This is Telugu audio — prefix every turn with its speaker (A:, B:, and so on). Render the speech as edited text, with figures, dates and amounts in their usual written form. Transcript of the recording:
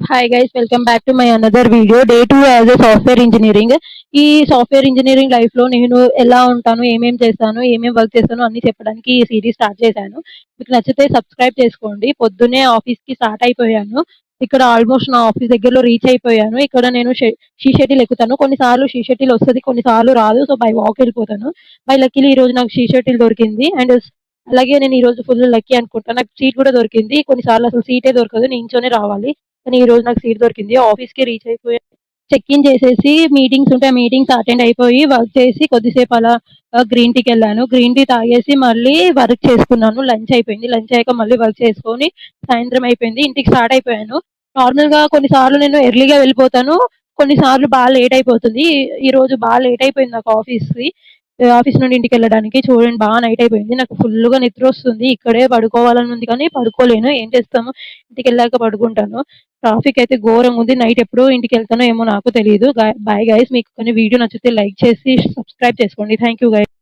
A: Hi guys, welcome back to my another video. Day 2 as a software engineering. ఈ సాఫ్ట్వేర్ ఇంజనీరింగ్ లైఫ్ లో నేను ఎలా ఉంటాను, ఏమేం చేస్తాను, ఏమేం వర్క్ చేస్తాను అన్ని చెప్పడానికి ఈ సిరీస్ స్టార్ట్ చేశాను. మీకు నచ్చితే సబ్స్క్రైబ్ చేసుకోండి. పొద్దున్నే ఆఫీస్ కి స్టార్ట్ అయిపోయాను. ఇక్కడ ఆల్మోస్ట్ నా ఆఫీస్ దగ్గరలో రీచ్ అయిపోయాను. ఇక్కడ నేను షీ షటిల్ ఎక్కుతాను. కొన్నిసార్లు షీ షటిల్ వస్తుంది, కొన్నిసార్లు రాదు. సో బై వాక్ వెళ్ళిపోతాను. బై లక్కీలీ ఈ రోజు నాకు షీ షటిల్ దొరికింది. అండ్ అలాగే నేను ఈ రోజు ఫుల్ లక్కీ అనుకుంటా. నాకు సీట్ కూడా దొరికింది. కొన్నిసార్లు అసలు సీటే దొరకదు, నించొనే రావాలి. కానీ ఈ రోజు నాకు సీట్ దొరికింది. ఆఫీస్‌కి రీచ్ అయిపోయా. చెక్ ఇన్ చేసేసి మీటింగ్స్ ఉంటే ఆ మీటింగ్స్ అటెండ్ అయిపోయి వర్క్ చేసి కొద్దిసేపు అలా గ్రీన్ టీకెళ్ళాను. గ్రీన్ టీ తాగేసి మళ్ళీ వర్క్ చేసుకున్నాను. లంచ్ అయిపోయింది. లంచ్ అయ్యాక మళ్ళీ వర్క్ చేసుకొని సాయంత్రం అయిపోయింది. ఇంటికి స్టార్ట్ అయిపోయాను. నార్మల్‌గా కొన్నిసార్లు నేను ఎర్లీగా వెళ్ళిపోతాను. కొన్నిసార్లు లేట్ అయిపోతుంది. ఈరోజు లేట్ అయిపోయింది నాకు ఆఫీస్ నుండి ఇంటికెళ్ళడానికి. చూడండి నైట్ అయిపోయింది. నాకు ఫుల్‌గా నిద్రొస్తుంది. ఇక్కడే పడుకోవాలని ఉంది కానీ పడుకోలేను. ఏం చేస్తాము, ఇంటికెళ్ళాక పడుకుంటాను. ట్రాఫిక్ అయితే ఘోరంగుంది. నైట్ ఎప్పుడు ఇంటికెళ్తానో ఏమో నాకు తెలీదు. Bye guys. మీకు కానీ వీడియో నచ్చితే లైక్ చేసి సబ్స్క్రైబ్ చేసుకోండి. Thank you guys.